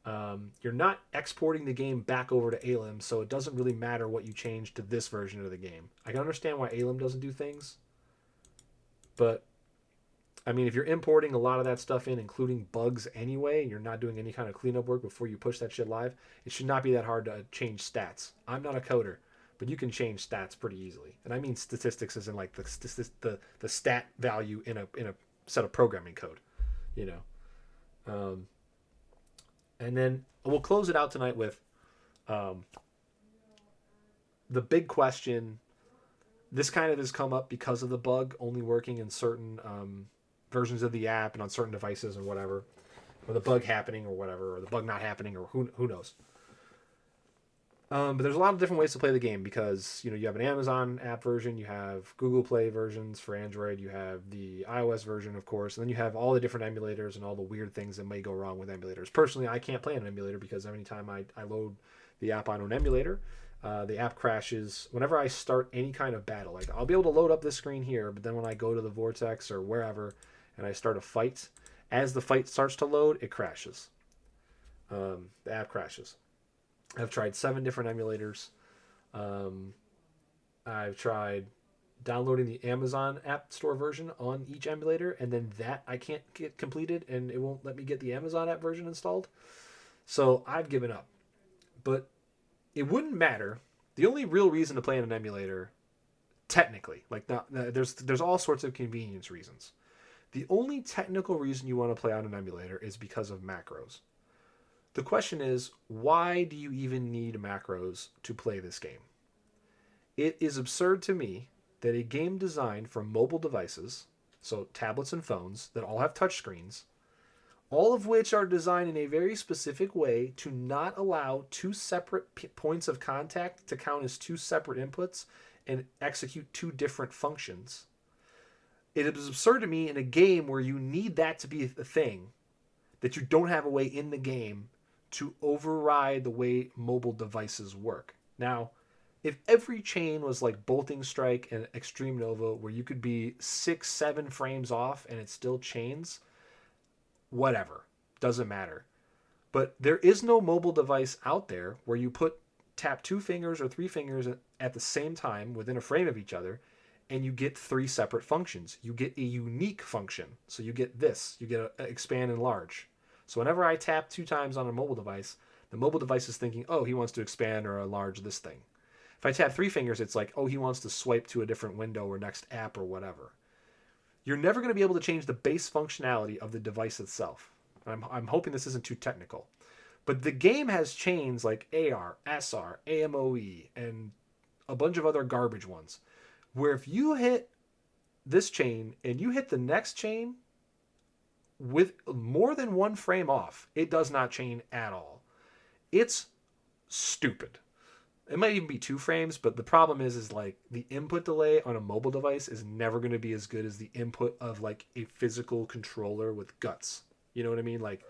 S1: You're not exporting the game back over to Alim, so it doesn't really matter what you change to this version of the game. I can understand why Alim doesn't do things, but I mean, if you're importing a lot of that stuff in, including bugs anyway, and you're not doing any kind of cleanup work before you push that shit live, it should not be that hard to change stats. I'm not a coder, but you can change stats pretty easily, and I mean statistics as in like the stat value in a set of programming code, And then we'll close it out tonight with the big question. This kind of has come up because of the bug only working in certain versions of the app and on certain devices or whatever, or the bug happening or whatever, or the bug not happening, or who knows. But there's a lot of different ways to play the game because you have an Amazon app version, you have Google Play versions for Android, you have the iOS version, of course, and then you have all the different emulators and all the weird things that may go wrong with emulators. Personally, I can't play on an emulator because every time I load the app on an emulator, the app crashes whenever I start any kind of battle. Like I'll be able to load up this screen here, but then when I go to the Vortex or wherever and I start a fight, as the fight starts to load, it crashes. The app crashes. I've tried 7 different emulators. I've tried downloading the Amazon App Store version on each emulator, and then that I can't get completed, and it won't let me get the Amazon app version installed. So I've given up. But it wouldn't matter. The only real reason to play in an emulator, technically, there's all sorts of convenience reasons. The only technical reason you want to play on an emulator is because of macros. The question is, why do you even need macros to play this game? It is absurd to me that a game designed for mobile devices, so tablets and phones that all have touchscreens, all of which are designed in a very specific way to not allow 2 separate points of contact to count as 2 separate inputs and execute 2 different functions. It is absurd to me in a game where you need that to be a thing, that you don't have a way in the game to override the way mobile devices work. Now, If every chain was like Bolting Strike and Extreme Nova, where you could be 6, 7 frames off and it still chains, whatever, doesn't matter. But there is no mobile device out there where you tap 2 fingers or 3 fingers at the same time within a frame of each other, and you get 3 separate functions. You get a unique function. So you get this. You get a expand and enlarge. So whenever I tap 2 times on a mobile device, the mobile device is thinking, oh, he wants to expand or enlarge this thing. If I tap 3 fingers, it's like, oh, he wants to swipe to a different window or next app or whatever. You're never going to be able to change the base functionality of the device itself. I'm hoping this isn't too technical. But the game has chains like AR, SR, AMOE, and a bunch of other garbage ones, where if you hit this chain and you hit the next chain with more than 1 frame off, it does not chain at all. It's stupid. It might even be 2 frames, but the problem is like the input delay on a mobile device is never going to be as good as the input of like a physical controller with guts. You know what I mean? Like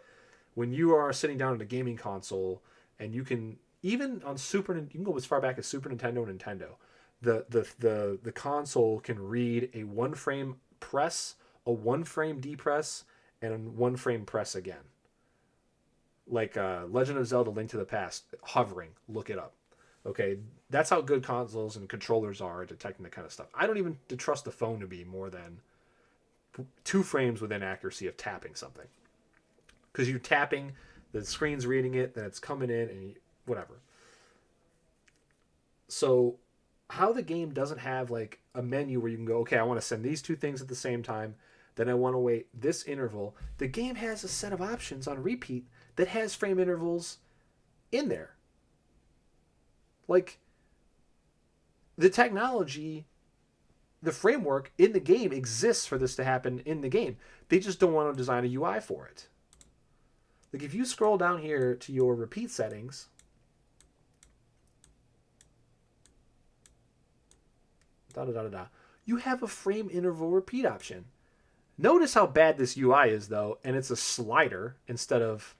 S1: when you are sitting down at a gaming console and you can, even on you can go as far back as Super Nintendo and Nintendo. The console can read a 1 frame press, a 1 frame depress, and a 1 frame press again. Like Legend of Zelda: Link to the Past, hovering, look it up. Okay, that's how good consoles and controllers are at detecting that kind of stuff. I don't even trust the phone to be more than 2 frames within accuracy of tapping something. Because you're tapping, the screen's reading it, then it's coming in, and whatever. So how the game doesn't have like a menu where you can go, okay, I want to send these 2 things at the same time, then I want to wait this interval. The game has a set of options on repeat that has frame intervals in there. Like the technology, the framework in the game exists for this to happen in the game. They just don't want to design a UI for it. Like if you scroll down here to your repeat settings, you have a frame interval repeat option. Notice how bad this UI is though, and it's a slider instead of,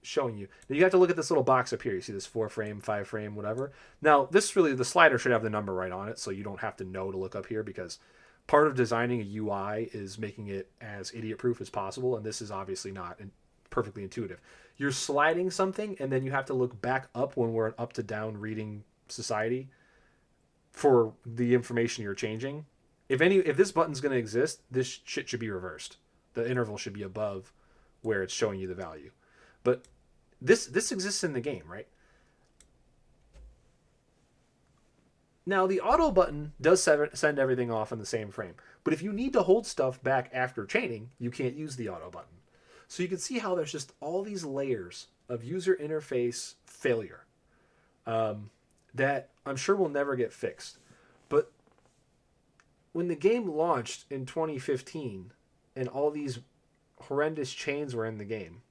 S1: showing you. Now you have to look at this little box up here. You see this 4 frame, 5 frame, whatever. Now this really, the slider should have the number right on it, so you don't have to know to look up here, because part of designing a UI is making it as idiot proof as possible, and this is obviously not perfectly intuitive. You're sliding something and then you have to look back up when we're an up to down reading society for the information you're changing. If this button's going to exist, this shit should be reversed. The interval should be above where it's showing you the value. But this exists in the game, right? Now the auto button does send everything off in the same frame, but if you need to hold stuff back after chaining, you can't use the auto button. So you can see how there's just all these layers of user interface failure that I'm sure will never get fixed. But when the game launched in 2015 and all these horrendous chains were in the game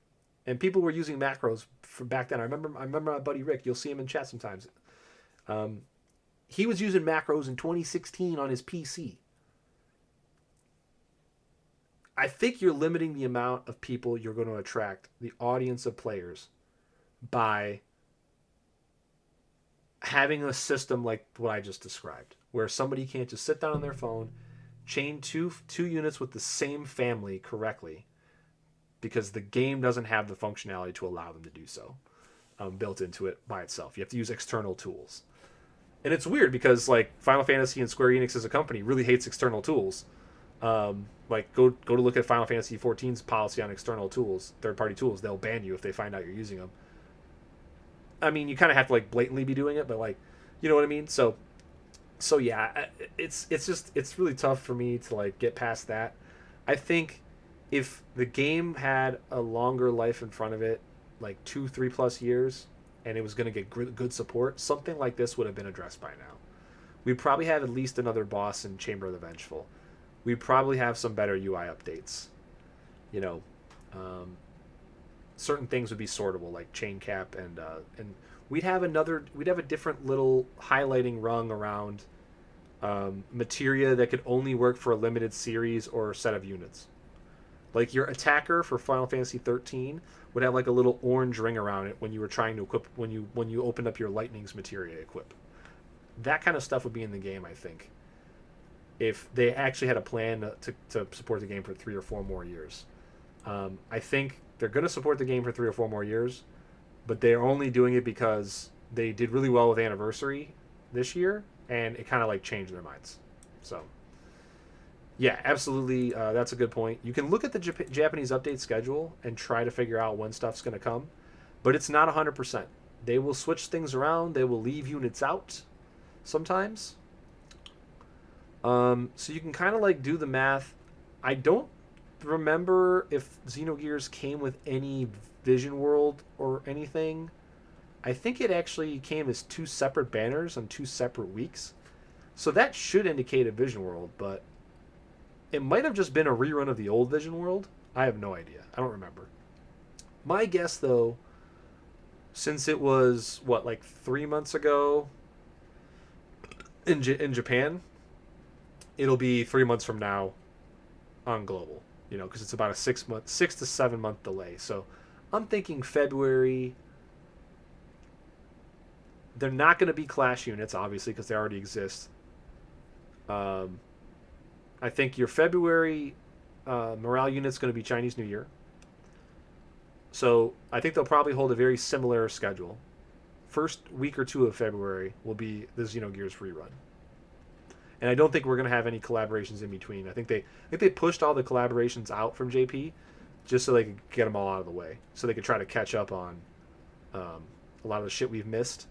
S1: and people were using macros from back then, I remember my buddy Rick, you'll see him in chat sometimes. He was using macros in 2016 on his PC. I think you're limiting the amount of people you're going to attract, the audience of players, by having a system like what I just described, where somebody can't just sit down on their phone, chain two units with the same family correctly, because the game doesn't have the functionality to allow them to do so built into it by itself. You have to use external tools. And it's weird because like Final Fantasy and Square Enix as a company really hates external tools. Like go to look at Final Fantasy XIV's policy on external tools, third-party tools. They'll ban you if they find out you're using them. I mean, you kind of have to like blatantly be doing it, but like, you know what I mean? So yeah, it's really tough for me to like get past that. I think if the game had a longer life in front of it, like 2-3+ years, and it was going to get good support, something like this would have been addressed by now. We'd probably have at least another boss in Chamber of the Vengeful. We'd probably have some better UI updates. Certain things would be sortable, like chain cap, and we'd have a different little highlighting rung around materia that could only work for a limited series or set of units. Like your attacker for Final Fantasy 13 would have like a little orange ring around it when you were trying to equip when you opened up your lightning's materia equip. That kind of stuff would be in the game, I think, if they actually had a plan to support the game for 3 or 4 more years. I think they're going to support the game for 3 or 4 more years, but they're only doing it because they did really well with Anniversary this year, and it kind of like changed their minds. So, yeah, absolutely, that's a good point. You can look at the Japanese update schedule and try to figure out when stuff's going to come, but it's not 100%. They will switch things around. They will leave units out sometimes. So you can kind of like do the math. I don't remember if Xenogears came with any Vision World or anything. I think it actually came as 2 separate banners on 2 separate weeks. So that should indicate a Vision World, but it might have just been a rerun of the old Vision World. I have no idea. I don't remember. My guess, though, since it was, what, like 3 months ago in Japan, it'll be 3 months from now on global, because it's about a 6 to 7 month delay. So I'm thinking February. They're not going to be Clash units, obviously, because they already exist. I think your February morale unit's going to be Chinese New Year. So I think they'll probably hold a very similar schedule. First week or two of February will be the Xenogears rerun. And I don't think we're going to have any collaborations in between. I think they pushed all the collaborations out from JP just so they could get them all out of the way. So they could try to catch up on a lot of the shit we've missed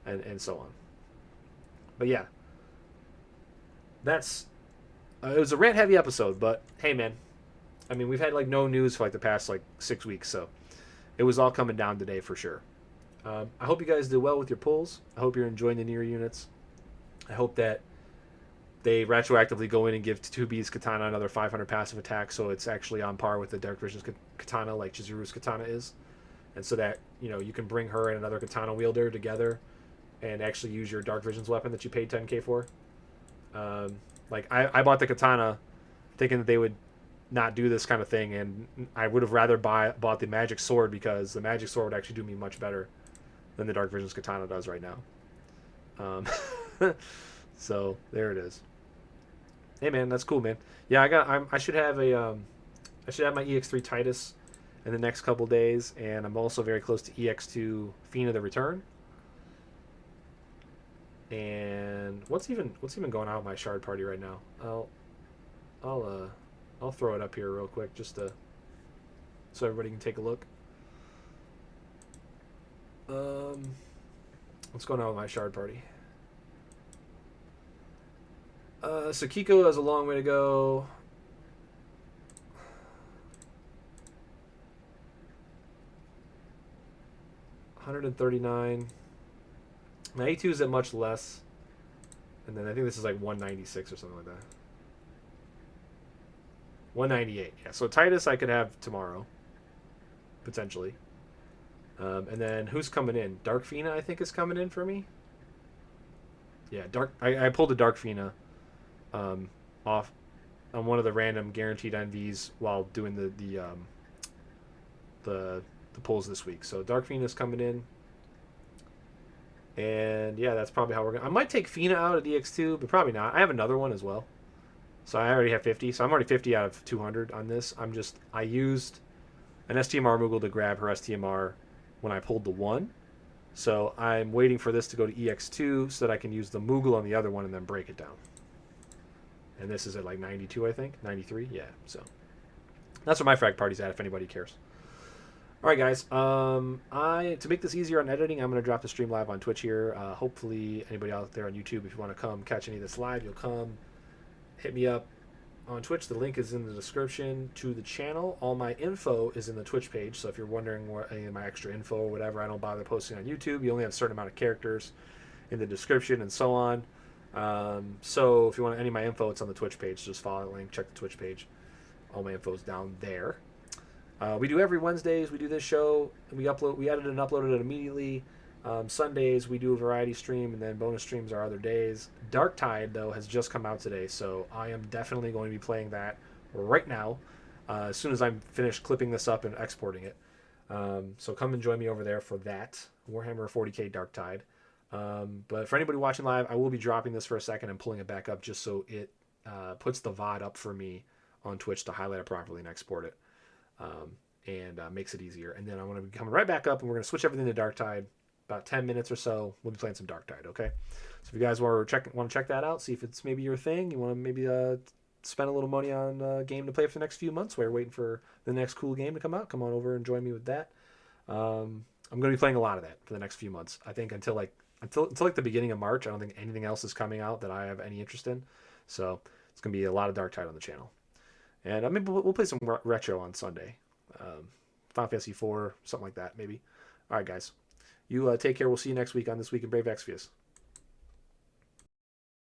S1: and so on. But yeah. That's... it was a rant-heavy episode, but hey, man. I mean, we've had like no news for like the past like 6 weeks, so it was all coming down today for sure. I hope you guys did well with your pulls. I hope you're enjoying the Nier units. I hope that they retroactively go in and give 2B's Katana another 500 passive attack, so it's actually on par with the Dark Vision's Katana, like Chizuru's Katana is, and so that you can bring her and another Katana wielder together, and actually use your Dark Vision's weapon that you paid 10k for. Like I bought the Katana, thinking that they would not do this kind of thing, and I would have rather bought the Magic Sword, because the Magic Sword would actually do me much better than the Dark Vision's Katana does right now. So there it is. Hey man, that's cool, man. Yeah, I should have my EX3 Titus in the next couple days, and I'm also very close to EX2 Fina the Return. And what's even going on with my shard party right now? I'll throw it up here real quick just so everybody can take a look. What's going on with my shard party? So Kiko has a long way to go. $139. My A2 is at much less. And then I think this is like 196 or something like that. 198. Yeah, so Titus I could have tomorrow. Potentially. And then who's coming in? Dark Fina, I think, is coming in for me. Yeah, I pulled a Dark Fina off on one of the random guaranteed NVs while doing the pulls this week. So Dark Fina's coming in. And yeah, that's probably how we're going to... I might take Fina out at DX2, but probably not. I have another one as well. So I already have 50. So I'm already 50 out of 200 on this. I used an STMR Moogle to grab her STMR when I pulled the 1. So I'm waiting for this to go to EX2 so that I can use the Moogle on the other one and then break it down. And this is at like 92, I think. 93? Yeah, so that's where my frag party's at, if anybody cares. All right, guys. To make this easier on editing, I'm going to drop the stream live on Twitch here. Hopefully, anybody out there on YouTube, if you want to come catch any of this live, you'll come. Hit me up on Twitch. The link is in the description to the channel. All my info is in the Twitch page, so if you're wondering what any of my extra info or whatever, I don't bother posting on YouTube. You only have a certain amount of characters in the description and so on. So if you want any of my info, it's on the Twitch page. Just follow the link, check the Twitch page. All my info is down there. We do every Wednesdays. We do this show. And we edit and upload it immediately. Sundays we do a variety stream, and then bonus streams are other days. Dark Tide, though, has just come out today, so I am definitely going to be playing that right now as soon as I'm finished clipping this up and exporting it. So come and join me over there for that. Warhammer 40k Dark Tide. But for anybody watching live, I will be dropping this for a second and pulling it back up just so it puts the VOD up for me on Twitch to highlight it properly and export it, and makes it easier. And then I'm going to be coming right back up, and we're going to switch everything to Dark Tide. About 10 minutes or so, we'll be playing some Dark Tide, okay? So if you guys want to check that out, see if it's maybe your thing, you want to maybe spend a little money on a game to play for the next few months while you're waiting for the next cool game to come out, come on over and join me with that. I'm going to be playing a lot of that for the next few months. I think until like the beginning of March, I don't think anything else is coming out that I have any interest in. So it's going to be a lot of Dark Tide on the channel. And maybe we'll play some retro on Sunday. Final Fantasy 4, something like that, maybe. All right, guys. You take care. We'll see you next week on This Week in Brave Exvius.